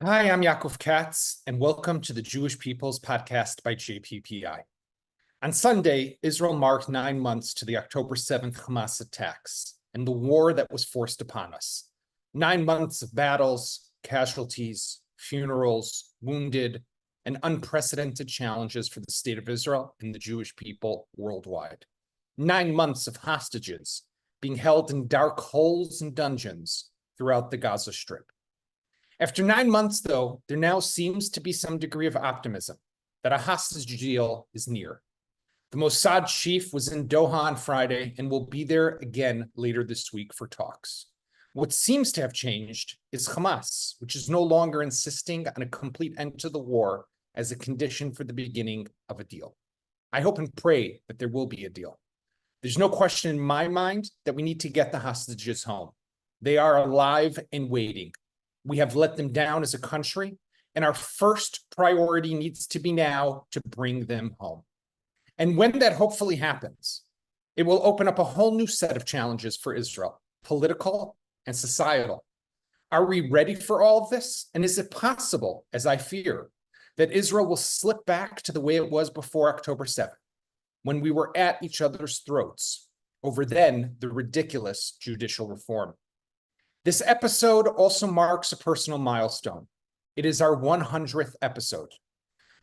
Hi, I'm Yaakov Katz, and welcome to the Jewish People's Podcast by JPPI. On Sunday, Israel marked 9 months to the October 7th Hamas attacks and the war that was forced upon us. 9 months of battles, casualties, funerals, wounded, and unprecedented challenges for the state of Israel and the Jewish people worldwide. 9 months of hostages being held in dark holes and dungeons throughout the Gaza Strip. After 9 months, though, there now seems to be some degree of optimism that a hostage deal is near. The Mossad chief was in Doha on Friday and will be there again later this week for talks. What seems to have changed is Hamas, which is no longer insisting on a complete end to the war as a condition for the beginning of a deal. I hope and pray that there will be a deal. There's no question in my mind that we need to get the hostages home. They are alive and waiting. We have let them down as a country, and our first priority needs to be now to bring them home. And when that hopefully happens, it will open up a whole new set of challenges for Israel, political and societal. Are we ready for all of this? And is it possible, as I fear, that Israel will slip back to the way it was before October 7th, when we were at each other's throats over then the ridiculous judicial reform? This episode also marks a personal milestone. It is our 100th episode.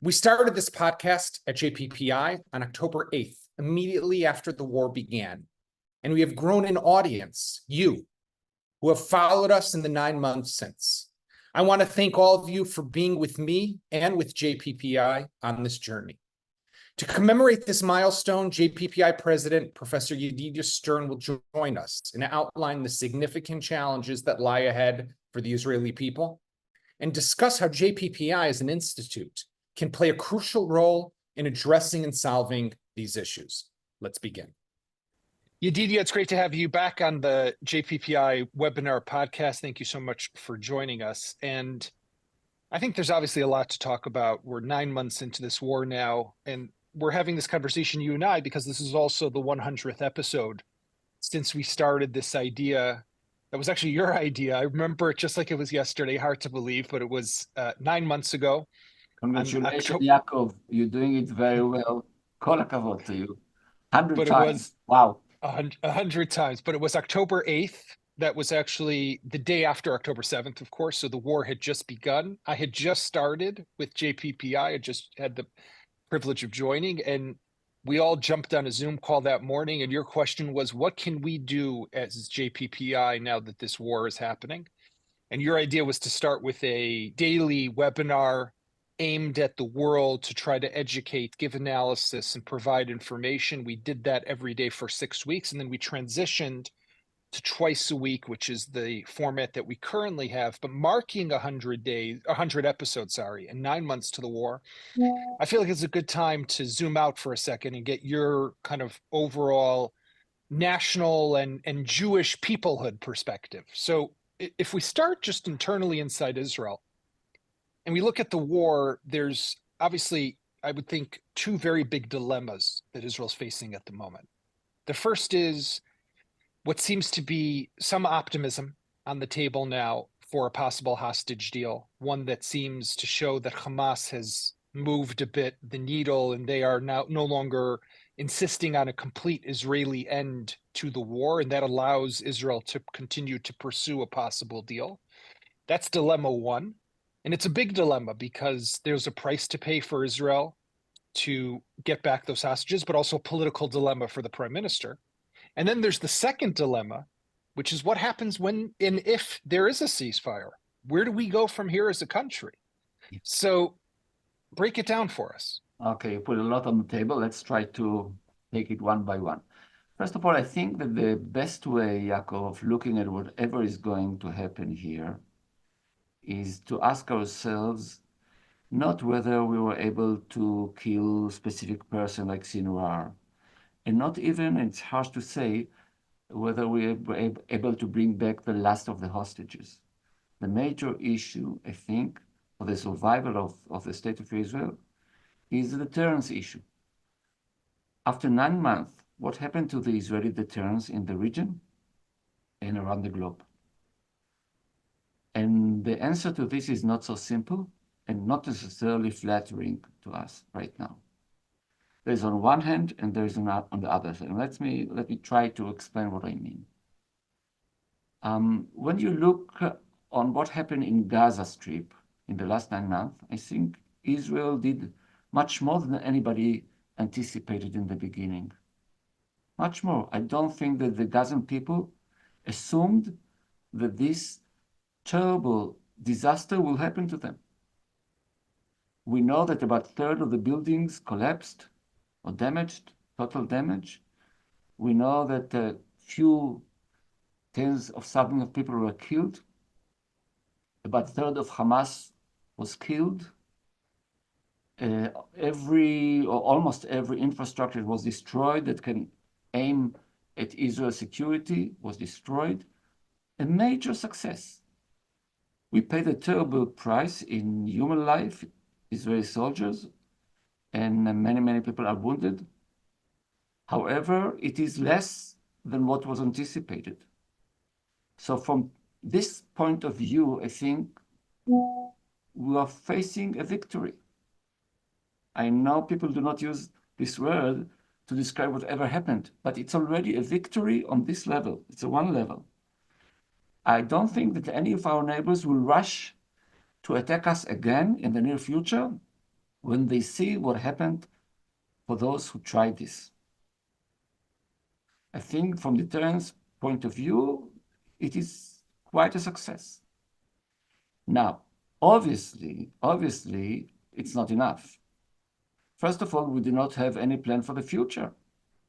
We started this podcast at JPPI on October 8th, immediately after the war began. And we have grown an audience, you, who have followed us in the 9 months since. I want to thank all of you for being with me and with JPPI on this journey. To commemorate this milestone, JPPI President Professor Yedidia Stern will join us and outline the significant challenges that lie ahead for the Israeli people and discuss how JPPI as an institute can play a crucial role in addressing and solving these issues. Let's begin. Yedidia, it's great to have you back on the JPPI webinar podcast. Thank you so much for joining us. And I think there's obviously a lot to talk about. We're 9 months into this war now, and we're having this conversation, you and I, because this is also the 100th episode since we started this idea. That was actually your idea. I remember it just like it was yesterday. Hard to believe, but it was 9 months ago. Congratulations, Yaakov. You're doing it very well. Kol hakavod to you. 100 but times. It was wow. 100 times. But it was October 8th. That was actually the day after October 7th, of course. So the war had just begun. I had just started with JPPI. I just had the privilege of joining, and we all jumped on a Zoom call that morning. And your question was, what can we do as JPPI now that this war is happening? And your idea was to start with a daily webinar aimed at the world to try to educate, give analysis, and provide information. We did that every day for 6 weeks, and then we transitioned to twice a week, which is the format that we currently have, but marking 100 episodes, and 9 months to the war. I feel like it's a good time to zoom out for a second and get your kind of overall national and Jewish peoplehood perspective. So if we start just internally inside Israel and we look at the war, there's obviously, I would think, two very big dilemmas that Israel's facing at the moment. The first is what seems to be some optimism on the table now for a possible hostage deal, one that seems to show that Hamas has moved a bit the needle and they are now no longer insisting on a complete Israeli end to the war, and that allows Israel to continue to pursue a possible deal. That's dilemma one. And it's a big dilemma because there's a price to pay for Israel to get back those hostages, but also a political dilemma for the prime minister. And then there's the second dilemma, which is what happens when and if there is a ceasefire. Where do we go from here as a country? So break it down for us. Okay, you put a lot on the table. Let's try to take it one by one. First of all, I think that the best way, Yaakov, of looking at whatever is going to happen here is to ask ourselves not whether we were able to kill a specific person like Sinwar, and not even, it's harsh to say, whether we were able to bring back the last of the hostages. The major issue, I think, for the survival of the state of Israel is the deterrence issue. After 9 months, what happened to the Israeli deterrence in the region and around the globe? And the answer to this is not so simple and not necessarily flattering to us right now. There's on one hand and there's on the other hand. Let me try to explain what I mean. When you look on what happened in Gaza Strip in the last 9 months, I think Israel did much more than anybody anticipated in the beginning. Much more. I don't think that the Gazan people assumed that this terrible disaster will happen to them. We know that about a third of the buildings collapsed or damaged, total damage. We know that a few tens of thousands of people were killed. About a third of Hamas was killed. Almost every infrastructure was destroyed that can aim at Israel's security was destroyed. A major success. We paid a terrible price in human life, Israeli soldiers, and many, many people are wounded. However, it is less than what was anticipated. So from this point of view, I think we are facing a victory. I know people do not use this word to describe whatever happened, but it's already a victory on this level. It's a one level. I don't think that any of our neighbors will rush to attack us again in the near future when they see what happened for those who tried this. I think from deterrence point of view, it is quite a success. Now, obviously, it's not enough. First of all, we do not have any plan for the future.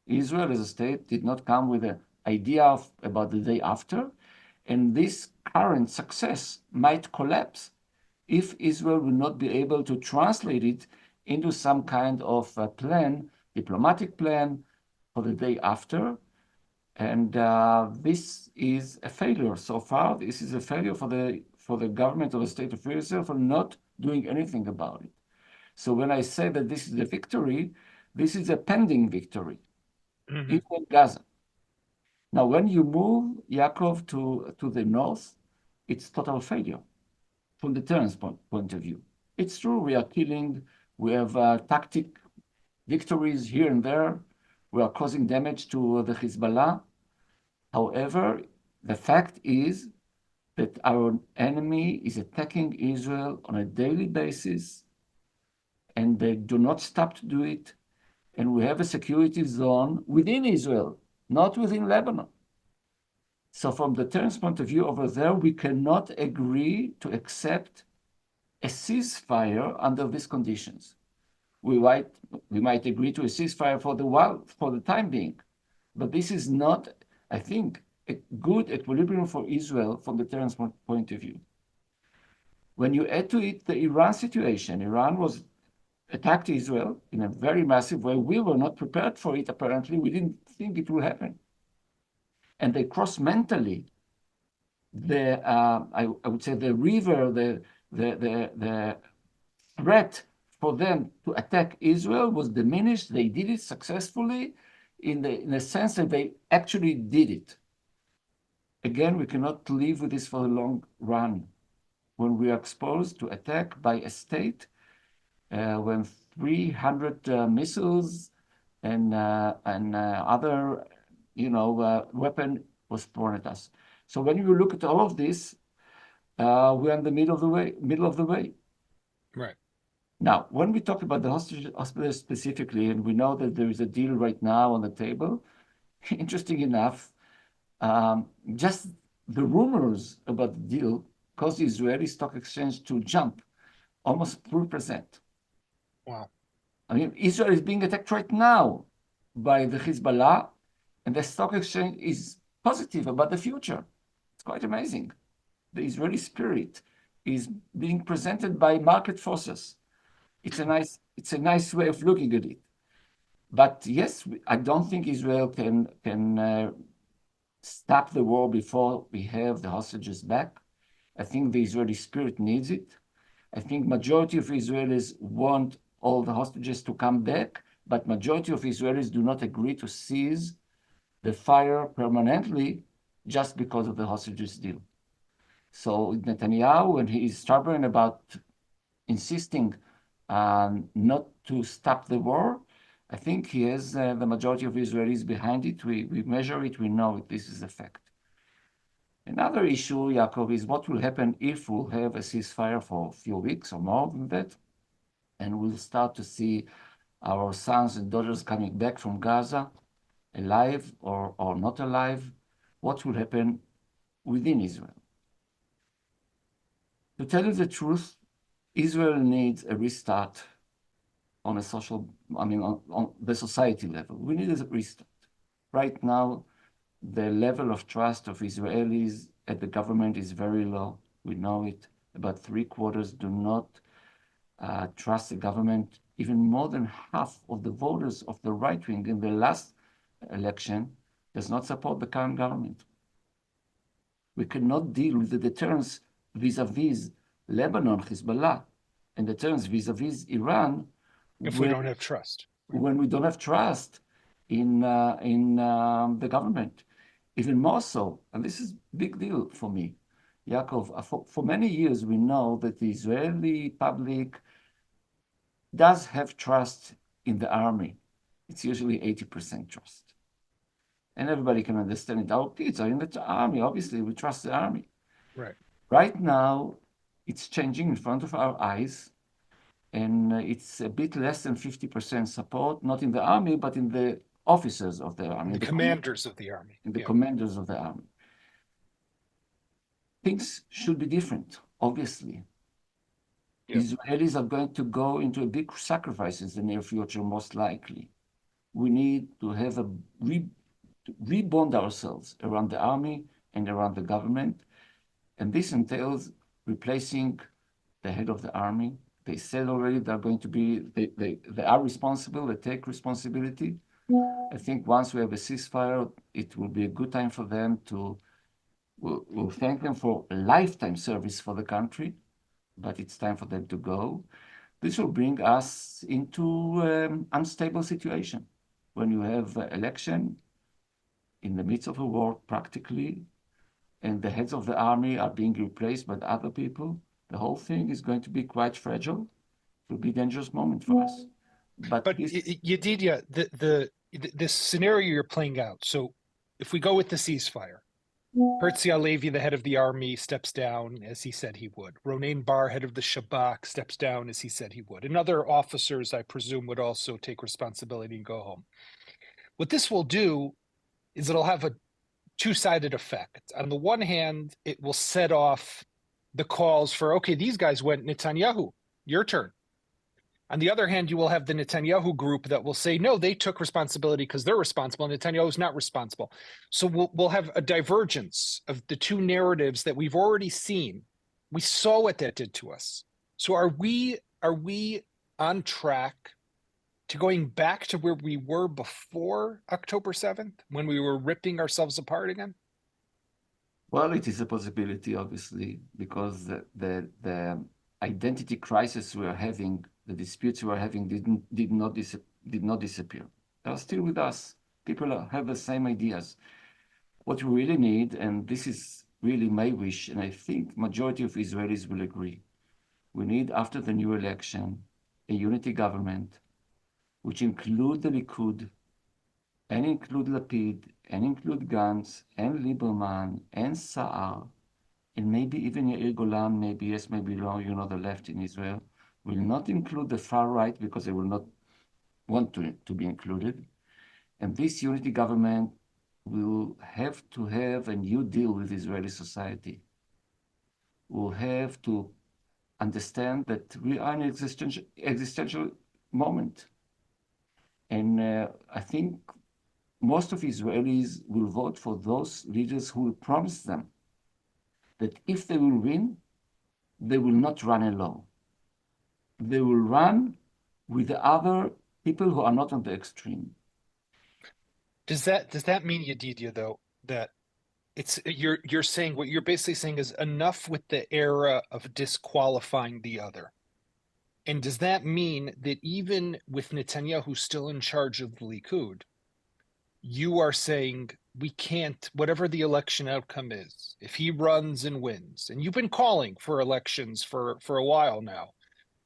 Israel as a state did not come with an idea about the day after, and this current success might collapse if Israel will not be able to translate it into some kind of a plan, diplomatic plan for the day after. And this is a failure so far. This is a failure for the government of the state of Israel for not doing anything about it. So when I say that this is a victory, this is a pending victory, even in Gaza. Now, when you move, Yaakov, to the north, it's total failure from the deterrence point of view. It's true, we are killing, we have tactic victories here and there, we are causing damage to the Hezbollah. However, the fact is that our enemy is attacking Israel on a daily basis, and they do not stop to do it. And we have a security zone within Israel, not within Lebanon. So from the deterrence point of view over there, we cannot agree to accept a ceasefire under these conditions. We might agree to a ceasefire for the time being, but this is not, I think, a good equilibrium for Israel from the deterrence point of view. When you add to it the Iran situation, Iran was attacked Israel in a very massive way. We were not prepared for it, apparently. We didn't think it would happen. And they crossed mentally I would say the river, the threat for them to attack Israel was diminished. They did it successfully in the sense that they actually did it. Again, we cannot live with this for the long run. When we are exposed to attack by a state, when 300 missiles and other, weapon was thrown at us. So when you look at all of this, we're in the middle of the way. Right. Now, when we talk about the hostages specifically, and we know that there is a deal right now on the table, interesting enough, just the rumors about the deal caused the Israeli stock exchange to jump almost 3%. Wow. I mean, Israel is being attacked right now by the Hezbollah, and the stock exchange is positive about the future. It's quite amazing. The Israeli spirit is being presented by market forces. It's a nice way of looking at it. But yes, I don't think Israel can stop the war before we have the hostages back. I think the Israeli spirit needs it. I think majority of Israelis want all the hostages to come back, but majority of Israelis do not agree to cease the fire permanently just because of the hostages deal. So Netanyahu, when he is stubborn about insisting not to stop the war, I think he has the majority of Israelis behind it. We measure it, we know it, this is a fact. Another issue, Yaakov, is what will happen if we'll have a ceasefire for a few weeks or more than that, and we'll start to see our sons and daughters coming back from Gaza, alive or not alive. What will happen within Israel? To tell you the truth, Israel needs a restart on a social, on the society level. We need a restart. Right now, the level of trust of Israelis at the government is very low. We know it. About 3/4 do not trust the government. Even more than half of the voters of the right wing in the last election does not support the current government. We cannot deal with the deterrence vis-a-vis Lebanon, Hezbollah, and deterrence vis-a-vis Iran if we don't have trust. When we don't have trust in the government. Even more so, and this is a big deal for me, Yaakov, for many years we know that the Israeli public does have trust in the army. It's usually 80% trust. And everybody can understand it. Our kids are in the army. Obviously, we trust the army. Right. Right now, it's changing in front of our eyes. And it's a bit less than 50% support, not in the army, but in the officers of the army. The commanders of the army. In the commanders of the army. Things should be different, obviously. Yeah. Israelis are going to go into a big sacrifice in the near future, most likely. We need to have a rebond ourselves around the army and around the government. And this entails replacing the head of the army. They said already they're going to be, they are responsible, they take responsibility. I think once we have a ceasefire, it will be a good time for them to, we'll thank them for a lifetime service for the country, but it's time for them to go. This will bring us into an unstable situation. When you have an election in the midst of a war practically, and the heads of the army are being replaced by other people, the whole thing is going to be quite fragile. It will be a dangerous moment for us. But Yedidia, this scenario you're playing out. So if we go with the ceasefire, Herzi Halevi, the head of the army, steps down as he said he would. Ronen Bar, head of the Shabak, steps down as he said he would. And other officers, I presume, would also take responsibility and go home. What this will do is it'll have a two-sided effect. On the one hand, it will set off the calls for, okay, these guys went, Netanyahu, your turn. On the other hand, you will have the Netanyahu group that will say, no, they took responsibility because they're responsible. Netanyahu is not responsible. So we'll have a divergence of the two narratives that we've already seen. We saw what that did to us. So are we on track to going back to where we were before October 7th, when we were ripping ourselves apart again? Well, it is a possibility, obviously, because the identity crisis we are having, the disputes we are having did not disappear. They are still with us. People have the same ideas. What we really need, and this is really my wish, and I think majority of Israelis will agree, we need, after the new election, a unity government, which include the Likud, and include Lapid, and include Gantz, and Lieberman, and Saar, and maybe even Yair Golan, maybe yes, maybe no, you know, the left in Israel, will not include the far right because they will not want to be included. And this unity government will have to have a new deal with Israeli society. We'll have to understand that we are in an existential moment. And I think most of Israelis will vote for those leaders who will promise them that if they will win, they will not run alone. They will run with the other people who are not on the extreme. Does that mean, Yedidia, though, that it's you're saying, what you're basically saying is enough with the era of disqualifying the other? And does that mean that even with Netanyahu still in charge of the Likud, you are saying we can't, whatever the election outcome is, if he runs and wins, and you've been calling for elections for a while now,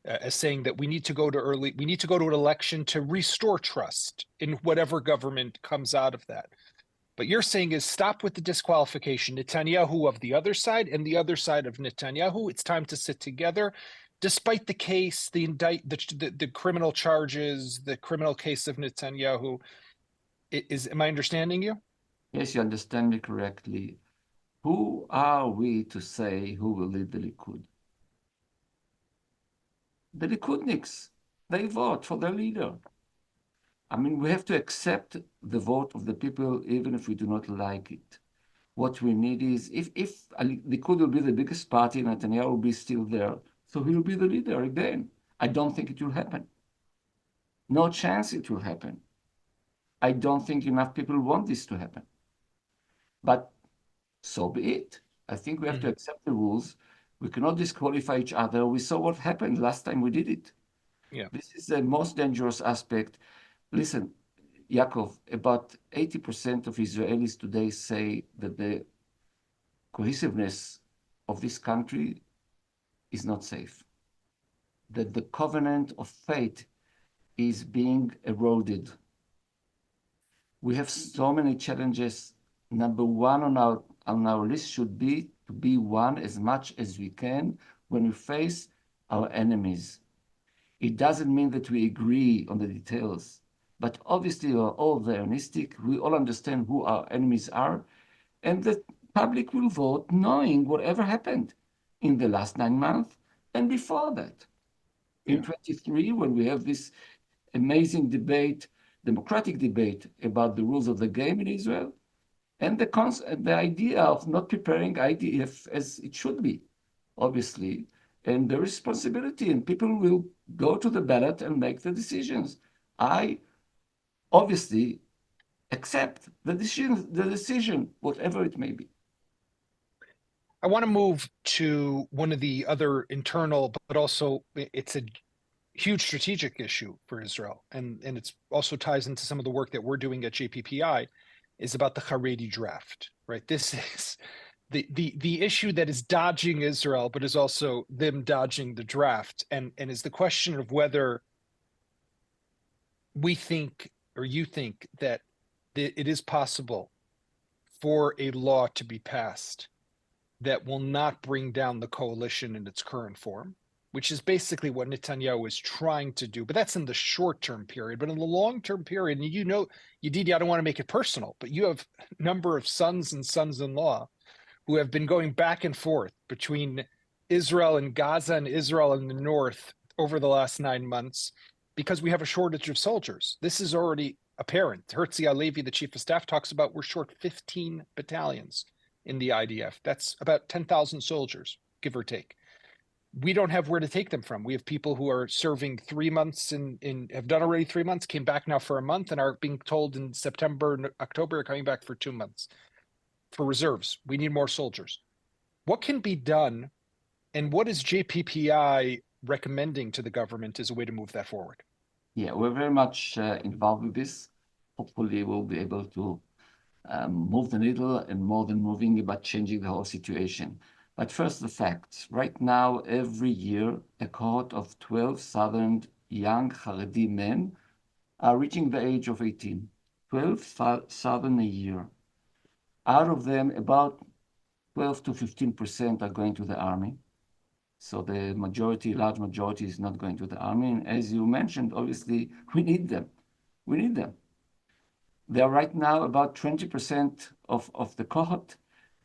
as saying that we need to go to an election to restore trust in whatever government comes out of that. But you're saying is stop with the disqualification. Netanyahu of the other side and the other side of Netanyahu. It's time to sit together. Despite the case, the criminal charges, the criminal case of Netanyahu, am I understanding you? Yes, you understand me correctly. Who are we to say who will lead the Likud? The Likudniks, they vote for their leader. I mean, we have to accept the vote of the people, even if we do not like it. What we need is, if Likud will be the biggest party, Netanyahu will be still there, so he will be the leader again. I don't think it will happen. No chance it will happen. I don't think enough people want this to happen. But so be it. I think we have to accept the rules. We cannot disqualify each other. We saw what happened last time we did it. Yeah. This is the most dangerous aspect. Listen, Yaakov, about 80% of Israelis today say that the cohesiveness of this country is not safe, that the covenant of faith is being eroded. We have so many challenges. Number one on our list should be to be one as much as we can when we face our enemies. It doesn't mean that we agree on the details, but obviously we're all Zionistic. We all understand who our enemies are, and the public will vote knowing whatever happened in the last 9 months and before that. In 23, when we have this amazing debate, democratic debate about the rules of the game in Israel, and the idea of not preparing IDF as it should be, obviously, and the responsibility, and people will go to the ballot and make the decisions. I obviously accept the decision, whatever it may be. I want to move to one of the other internal, but also it's a huge strategic issue for Israel, and it's also ties into some of the work that we're doing at JPPI, is about the Haredi draft, right? This is the issue that is dodging Israel, but is also them dodging the draft, and is the question of whether we think, or you think, that it is possible for a law to be passed that will not bring down the coalition in its current form, which is basically what Netanyahu is trying to do. But that's in the short-term period. But in the long-term period, and you know, Yedidia, I don't want to make it personal, but you have a number of sons and sons-in-law who have been going back and forth between Israel and Gaza and Israel in the north over the last 9 months because we have a shortage of soldiers. This is already apparent. Herzi Halevi, the chief of staff, talks about we're short 15 battalions in the IDF. That's about 10,000 soldiers, give or take. We don't have where to take them from. We have people who are serving 3 months and have done already 3 months, came back now for a month, and are being told in September and October are coming back for 2 months. For reserves, we need more soldiers. What can be done, and what is JPPI recommending to the government as a way to move that forward? Yeah, we're very much involved with this. Hopefully we'll be able to move the needle, and more than moving, but changing the whole situation. But first, the facts. Right now, every year, a cohort of 12,000 young Haredi men are reaching the age of 18. 12,000 a year. Out of them, about 12 to 15% are going to the army. So the majority, large majority, is not going to the army. And as you mentioned, obviously, we need them. We need them. They are right now about 20% of the cohort.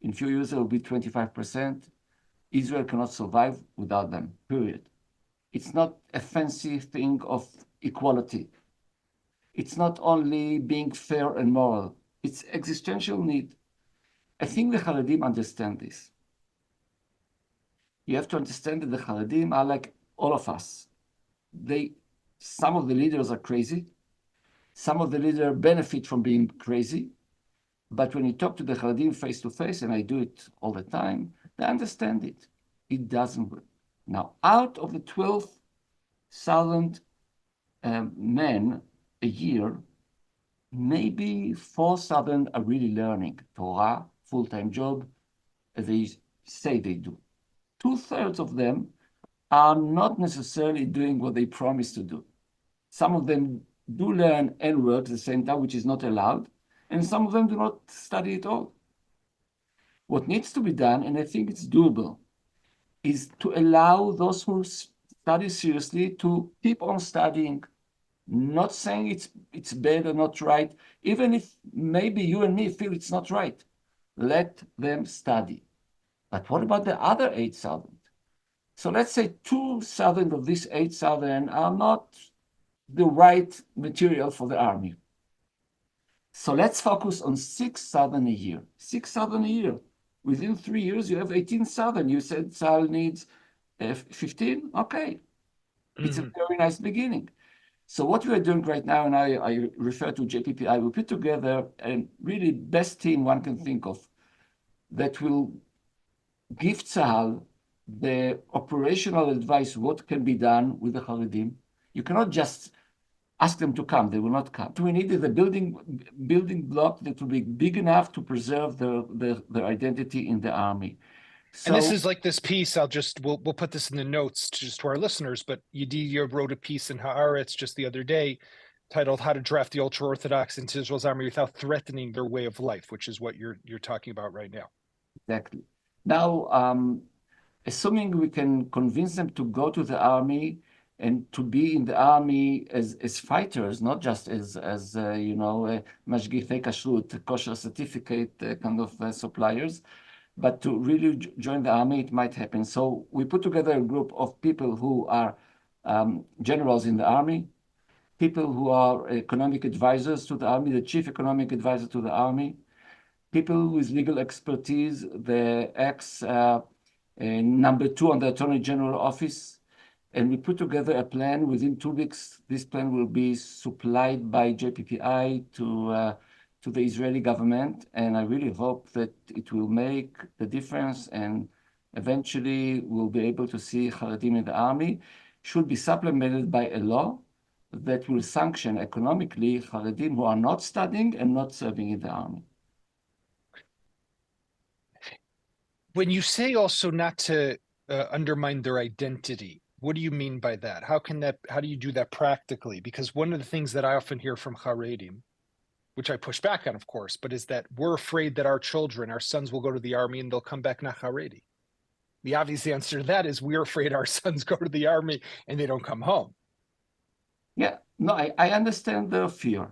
In a few years, it will be 25%. Israel cannot survive without them, period. It's not a fancy thing of equality. It's not only being fair and moral. It's existential need. I think the Haredim understand this. You have to understand that the Haredim are like all of us. Some of the leaders are crazy. Some of the leaders benefit from being crazy. But when you talk to the Haredim face to face, and I do it all the time, they understand it. It doesn't work. Now, out of the 12,000 men a year, maybe 4,000 are really learning Torah, full-time job, as they say they do. 2/3 of them are not necessarily doing what they promise to do. Some of them do learn and work at the same time, which is not allowed, and some of them do not study at all. What needs to be done, and I think it's doable, is to allow those who study seriously to keep on studying, not saying it's bad or not right, even if maybe you and me feel it's not right. Let them study. But what about the other 8,000? So let's say 2,000 of these 8,000 are not the right material for the army. So let's focus on 6,000 a year. 6,000 a year. Within 3 years, you have 18,000. You said Tzahal needs 15? Okay. It's a very nice beginning. So what we are doing right now, and I refer to JPPI, we put together a really best team one can think of that will give Tzahal the operational advice, what can be done with the Haredim. You cannot just ask them to come, they will not come. We needed a building block that will be big enough to preserve their identity in the army. So, and this is like this piece, we'll put this in the notes just to our listeners, but Yedidia wrote a piece in Haaretz just the other day titled How to Draft the Ultra-Orthodox into Israel's Army Without Threatening Their Way of Life, which is what you're talking about right now. Exactly. Now, assuming we can convince them to go to the army and to be in the army as fighters, not just as mashgichei kashrut, kosher certificate kind of suppliers, but to really join the army, it might happen. So we put together a group of people who are generals in the army, people who are economic advisors to the army, the chief economic advisor to the army, people with legal expertise, the number 2 on the Attorney General office, and we put together a plan. Within 2 weeks, this plan will be supplied by JPPI to the Israeli government, and I really hope that it will make the difference, and eventually we'll be able to see Haredim in the army. Should be supplemented by a law that will sanction economically Haredim who are not studying and not serving in the army. When you say also not to undermine their identity, what do you mean by that? How do you do that practically? Because one of the things that I often hear from Haredim, which I push back on, of course, but is that we're afraid that our sons will go to the army and they'll come back not Haredi. The obvious answer to that is we're afraid our sons go to the army and they don't come home. Yeah, no, I understand the fear.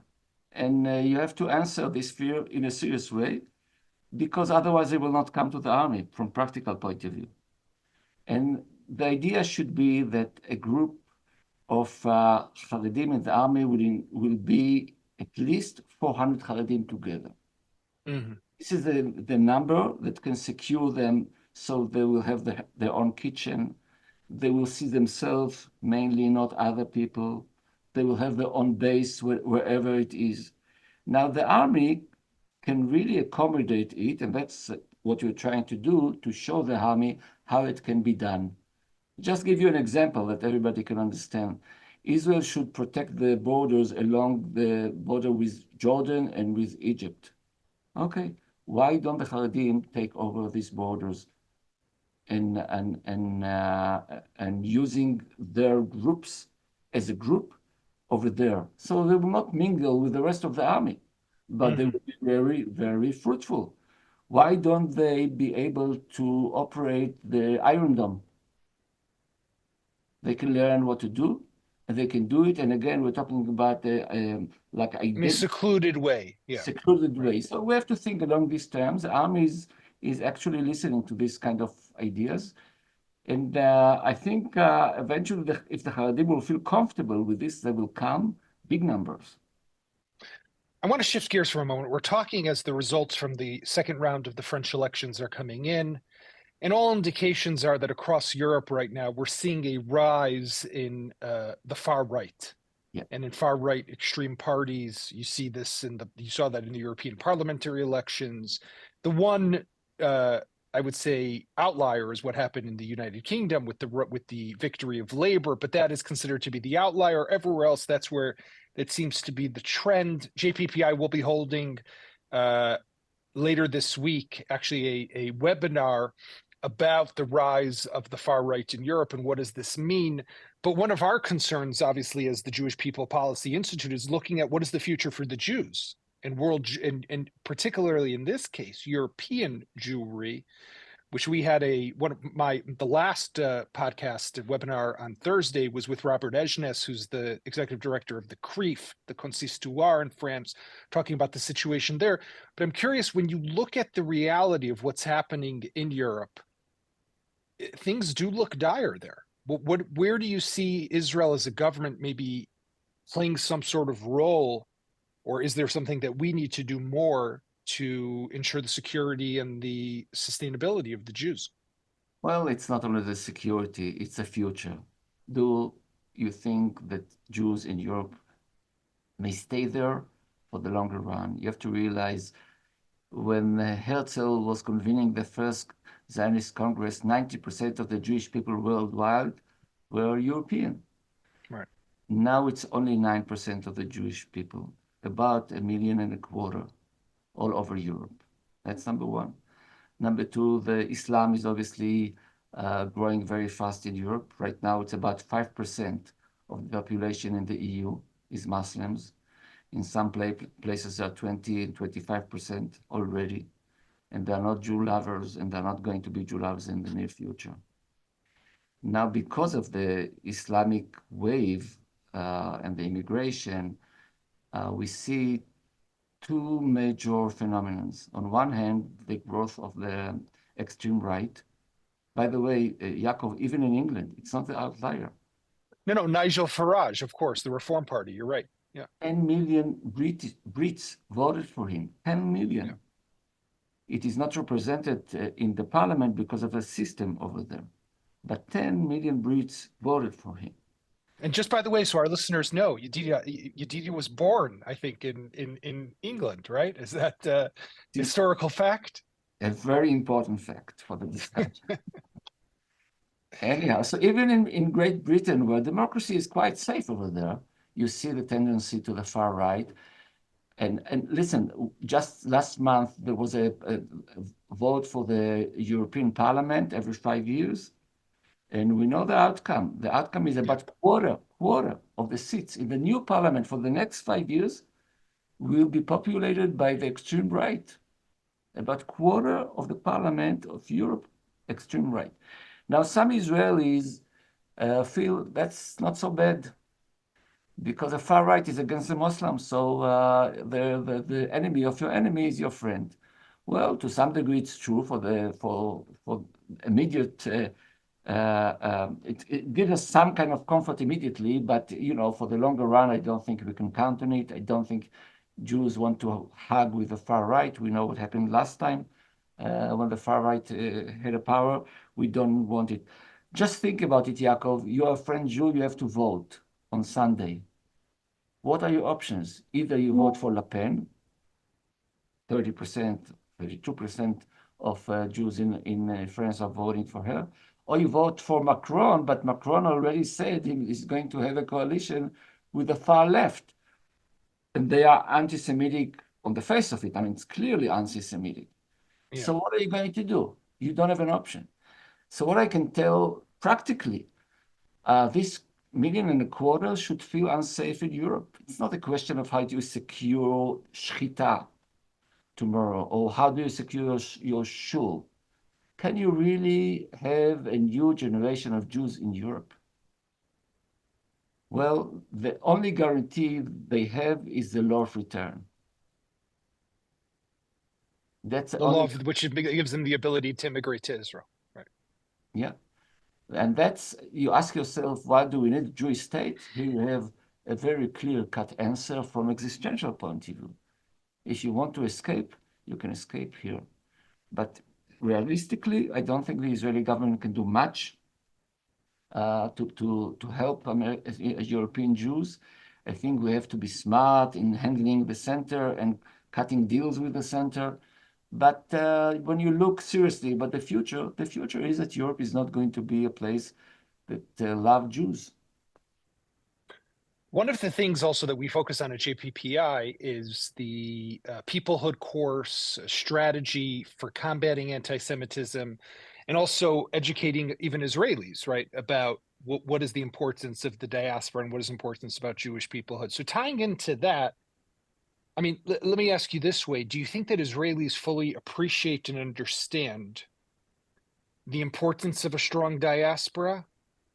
And you have to answer this fear in a serious way, because otherwise they will not come to the army from practical point of view. And the idea should be that a group of Haredim in the army will be at least 400 Haredim together. Mm-hmm. This is the number that can secure them, so they will have their own kitchen. They will see themselves mainly, not other people. They will have their own base wherever it is. Now, the army can really accommodate it, and that's what you're trying to do, to show the army how it can be done. Just give you an example that everybody can understand. Israel should protect the borders along the border with Jordan and with Egypt. Okay, why don't the Haredim take over these borders and using their groups as a group over there? So they will not mingle with the rest of the army, but they will be very, very fruitful. Why don't they be able to operate the Iron Dome? They can learn what to do, and they can do it. And again, we're talking about in a secluded way. Yeah. Secluded way. So we have to think along these terms. The army is actually listening to these kind of ideas. And I think eventually, if the Haredim will feel comfortable with this, they will come big numbers. I want to shift gears for a moment. We're talking as the results from the second round of the French elections are coming in. And all indications are that across Europe right now, we're seeing a rise in the far right. Yeah. And in far right extreme parties. You see this you saw that in the European parliamentary elections. The one I would say, outlier is what happened in the United Kingdom with the victory of Labour, but that is considered to be the outlier. Everywhere else, that's where it seems to be the trend. JPPI will be holding later this week, actually, a webinar about the rise of the far right in Europe and what does this mean. But one of our concerns, obviously, as the Jewish People Policy Institute, is looking at what is the future for the Jews and and particularly in this case, European Jewry, which we had the last podcast webinar on Thursday was with Robert Ejnes, who's the executive director of the CRIF, the Consistoire in France, talking about the situation there. But I'm curious, when you look at the reality of what's happening in Europe, things do look dire there. Where do you see Israel as a government maybe playing some sort of role, or is there something that we need to do more to ensure the security and the sustainability of the Jews? Well, it's not only the security, it's the future. Do you think that Jews in Europe may stay there for the longer run? You have to realize when Herzl was convening the first Zionist Congress, 90% of the Jewish people worldwide were European. Right. Now it's only 9% of the Jewish people, about 1.25 million all over Europe. That's number one. Number two, the Islam is obviously growing very fast in Europe. Right now, it's about 5% of the population in the EU is Muslims. In some places, are 20 and 25% already. And they're not Jew lovers, and they're not going to be Jew lovers in the near future. Now, because of the Islamic wave and the immigration, we see two major phenomena. On one hand, the growth of the extreme right. By the way, Yaakov, even in England, it's not the outlier. No, Nigel Farage, of course, the Reform Party. You're right. Yeah. 10 million Brits voted for him. 10 million. Yeah. It is not represented in the parliament because of the system over there. But 10 million Brits voted for him. And just by the way, so our listeners know, Yedidia was born, I think, in England, right? Is that a historical fact? A very important fact for the discussion. Anyhow, so even in Great Britain, where democracy is quite safe over there, you see the tendency to the far right. And listen, just last month, there was a vote for the European Parliament every 5 years. And we know the outcome. The outcome is about quarter of the seats in the new parliament for the next 5 years will be populated by the extreme right. About quarter of the parliament of Europe, extreme right. Now, some Israelis feel that's not so bad because the far right is against the Muslims. So the enemy of your enemy is your friend. Well, to some degree, it's true for immediate. It gives us some kind of comfort immediately, but for the longer run, I don't think we can count on it. I don't think Jews want to hug with the far right. We know what happened last time when the far right had a power. We don't want it. Just think about it, Yaakov. You are a French Jew. You have to vote on Sunday. What are your options? Either you vote for Le Pen, 30%, 32% of Jews in France are voting for her, or you vote for Macron, but Macron already said he's going to have a coalition with the far left. And they are anti-Semitic on the face of it. I mean, it's clearly anti-Semitic. Yeah. So what are you going to do? You don't have an option. So what I can tell practically, this 1.25 million should feel unsafe in Europe. It's not a question of how do you secure shchita tomorrow, or how do you secure your shul. Can you really have a new generation of Jews in Europe? Well, the only guarantee they have is the law of return. That's the law of which gives them the ability to immigrate to Israel, right? Yeah, and that's, you ask yourself, why do we need a Jewish state? Here you have a very clear-cut answer from existential point of view. If you want to escape, you can escape here. But realistically, I don't think the Israeli government can do much to help European Jews. I think we have to be smart in handling the center and cutting deals with the center. But when you look seriously about the future is that Europe is not going to be a place that love Jews. One of the things also that we focus on at JPPI is the peoplehood course strategy for combating anti-Semitism, and also educating even Israelis, right, about what is the importance of the diaspora and what is importance about Jewish peoplehood. So tying into that, I mean, let me ask you this way. Do you think that Israelis fully appreciate and understand the importance of a strong diaspora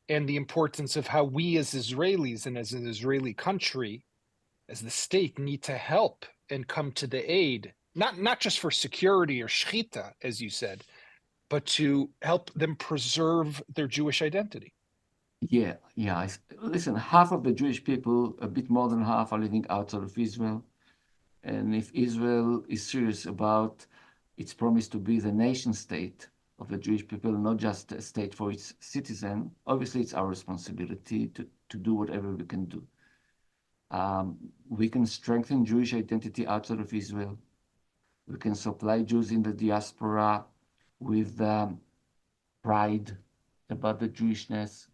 and the importance of how we as Israelis and as an Israeli country, as the state, need to help and come to the aid, not just for security or shechita, as you said, but to help them preserve their Jewish identity? Yeah. Listen, half of the Jewish people, a bit more than half, are living outside of Israel. And if Israel is serious about its promise to be the nation state of the Jewish people, not just a state for its citizen, obviously it's our responsibility to do whatever we can do. We can strengthen Jewish identity outside of Israel. We can supply Jews in the diaspora with pride about the Jewishness.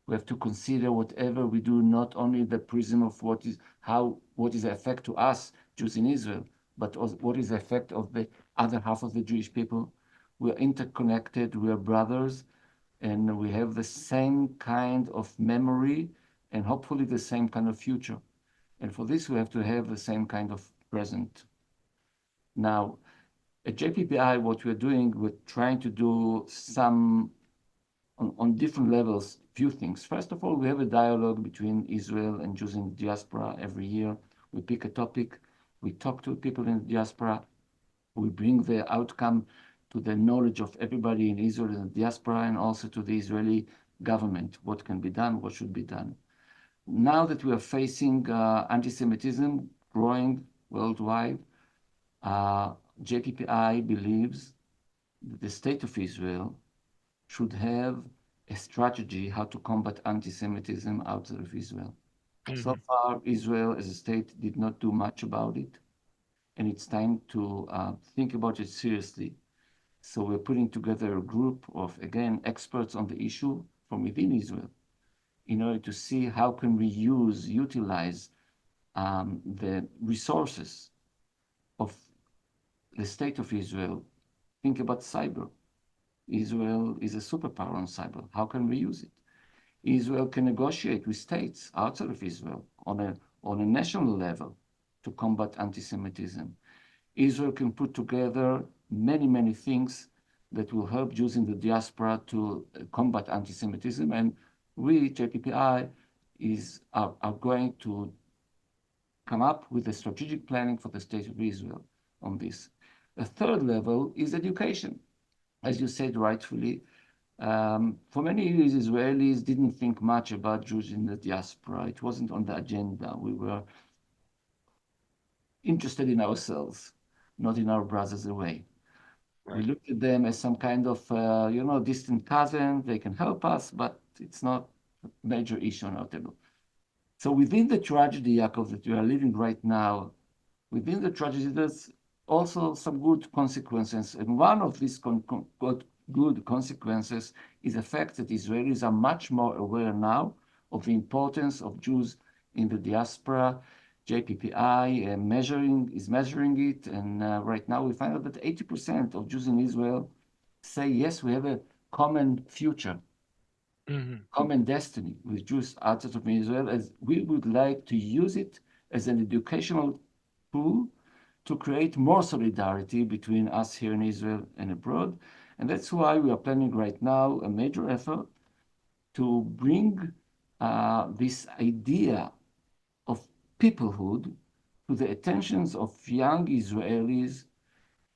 We have to consider whatever we do, not only the prism of what is the effect to us, Jews in Israel, but also what is the effect of the other half of the Jewish people. We are interconnected, we are brothers, and we have the same kind of memory and hopefully the same kind of future. And for this, we have to have the same kind of present. Now, at JPPI, what we're doing, we're trying to do some, on different levels, few things. First of all, we have a dialogue between Israel and Jews in the diaspora every year. We pick a topic, we talk to people in the diaspora, we bring the outcome to the knowledge of everybody in Israel and the diaspora, and also to the Israeli government, what can be done, what should be done. Now that we are facing anti-Semitism growing worldwide, JPPI believes that the state of Israel should have a strategy how to combat anti-Semitism outside of Israel. Mm-hmm. So far, Israel as a state did not do much about it, and it's time to think about it seriously. So we're putting together a group of, again, experts on the issue from within Israel in order to see how can we utilize the resources of the state of Israel. Think about cyber. Israel is a superpower on cyber. How can we use it? Israel can negotiate with states outside of Israel on a national level to combat anti-Semitism. Israel can put together many things that will help Jews in the diaspora to combat anti-Semitism. And we, JPPI, are going to come up with a strategic planning for the state of Israel on this. A third level is education. As you said rightfully, for many years, Israelis didn't think much about Jews in the diaspora. It wasn't on the agenda. We were interested in ourselves, not in our brothers away. Right. We looked at them as some kind of, distant cousin. They can help us, but it's not a major issue on our table. So within the tragedy, Yaakov, that we are living right now, within the tragedy, there's also some good consequences. And one of these good consequences is the fact that Israelis are much more aware now of the importance of Jews in the diaspora. JPPI is measuring it. And right now we find out that 80% of Jews in Israel say, yes, we have a common future, common destiny with Jews outside of Israel, as we would like to use it as an educational tool to create more solidarity between us here in Israel and abroad. And that's why we are planning right now a major effort to bring this idea of peoplehood to the attentions of young Israelis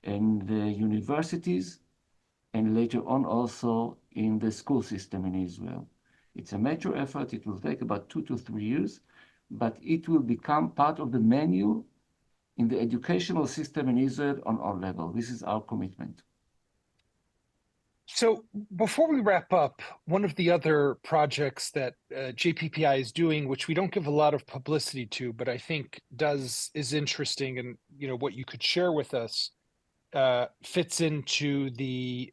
in the universities and later on also in the school system in Israel. It's a major effort. It will take about 2 to 3 years, but it will become part of the menu in the educational system in Israel on all levels. This is our commitment. So before we wrap up, one of the other projects that JPPI is doing, which we don't give a lot of publicity to, but I think is interesting, and what you could share with us, fits into the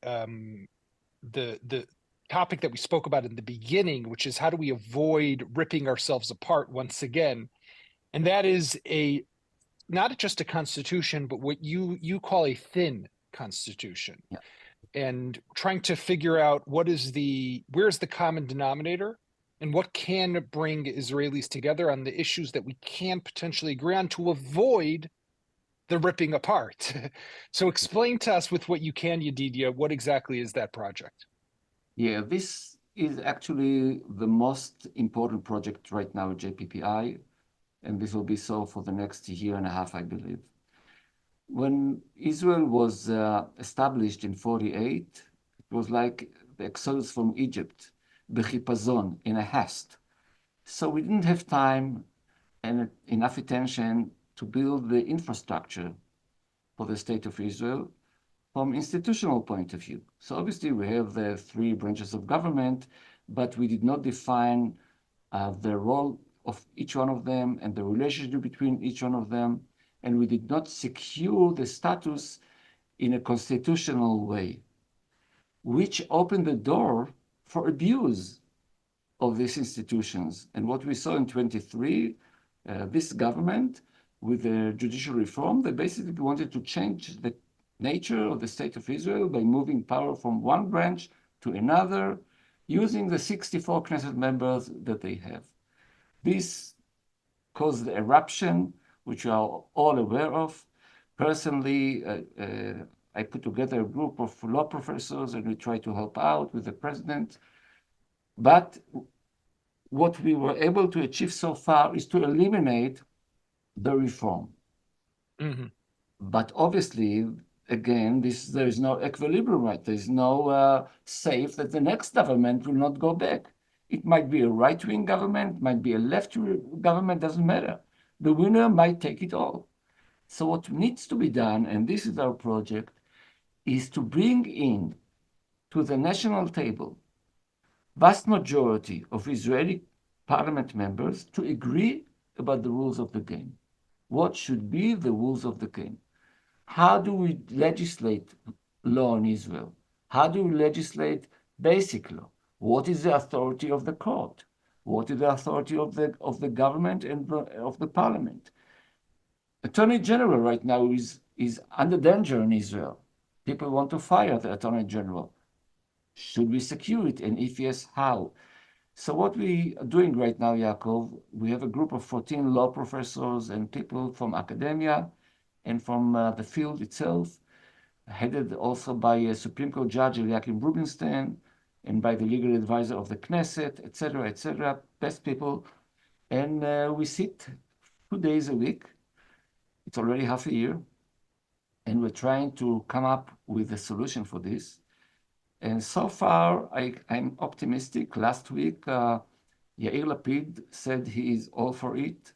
topic that we spoke about in the beginning, which is how do we avoid ripping ourselves apart once again? And that is not just a constitution, but what you call a thin constitution. Yeah. And trying to figure out where's the common denominator and what can bring Israelis together on the issues that we can potentially agree on to avoid the ripping apart. So explain to us with what you can, Yedidia, what exactly is that project? Yeah, this is actually the most important project right now at JPPI, and this will be so for the next year and a half, I believe. When Israel was established in 48, it was like the exodus from Egypt, b'chipazon, in a haste. So we didn't have time and enough attention to build the infrastructure for the state of Israel from institutional point of view. So obviously we have the three branches of government, but we did not define the role of each one of them and the relationship between each one of them. And we did not secure the status in a constitutional way, which opened the door for abuse of these institutions. And what we saw in 23, this government with the judicial reform, they basically wanted to change the nature of the state of Israel by moving power from one branch to another, using the 64 Knesset members that they have. This caused the eruption, which we are all aware of. Personally, I put together a group of law professors and we tried to help out with the president. But what we were able to achieve so far is to eliminate the reform. Mm-hmm. But obviously, again, there is no equilibrium, right? There is no safe that the next government will not go back. It might be a right-wing government, might be a left-wing government, doesn't matter. The winner might take it all. So what needs to be done, and this is our project, is to bring in to the national table vast majority of Israeli parliament members to agree about the rules of the game. What should be the rules of the game? How do we legislate law in Israel? How do we legislate basic law? What is the authority of the court? What is the authority of the government and of the parliament? Attorney General right now is under danger in Israel. People want to fire the Attorney General. Should we secure it? And if yes, how? So what we are doing right now, Yaakov, we have a group of 14 law professors and people from academia and from the field itself, headed also by a Supreme Court Judge Eliakim Rubinstein and by the legal advisor of the Knesset, etc., best people. And we sit 2 days a week. It's already half a year. And we're trying to come up with a solution for this. And so far, I'm optimistic. Last week, Yair Lapid said he is all for it,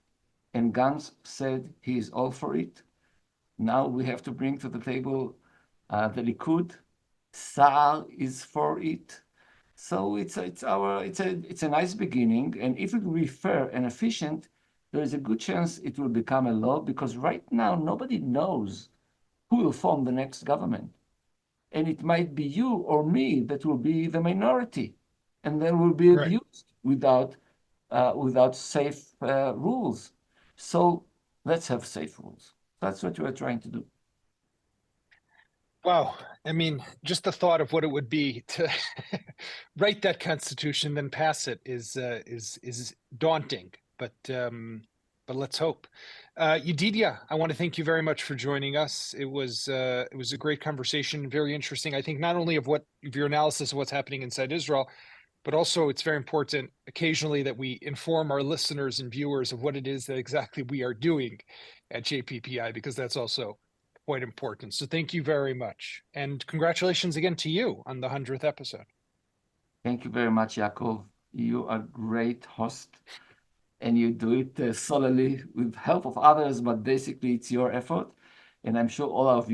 and Gantz said he is all for it. Now we have to bring to the table the Likud. Saar is for it. So it's a nice beginning, and if it will be fair and efficient, there is a good chance it will become a law, because right now nobody knows who will form the next government. And it might be you or me that will be the minority, and then will be abused without safe rules. So let's have safe rules. That's what we're trying to do. Wow. I mean, just the thought of what it would be to write that constitution, then pass it is daunting. But let's hope. Yedidia, I want to thank you very much for joining us. It was a great conversation, very interesting. I think not only of your analysis of what's happening inside Israel, but also it's very important occasionally that we inform our listeners and viewers of what it is that exactly we are doing at JPPI, because that's also quite important. So thank you very much. And congratulations again to you on the 100th episode. Thank you very much, Yaakov. You are a great host, and you do it solely with help of others, but basically it's your effort. And I'm sure all of you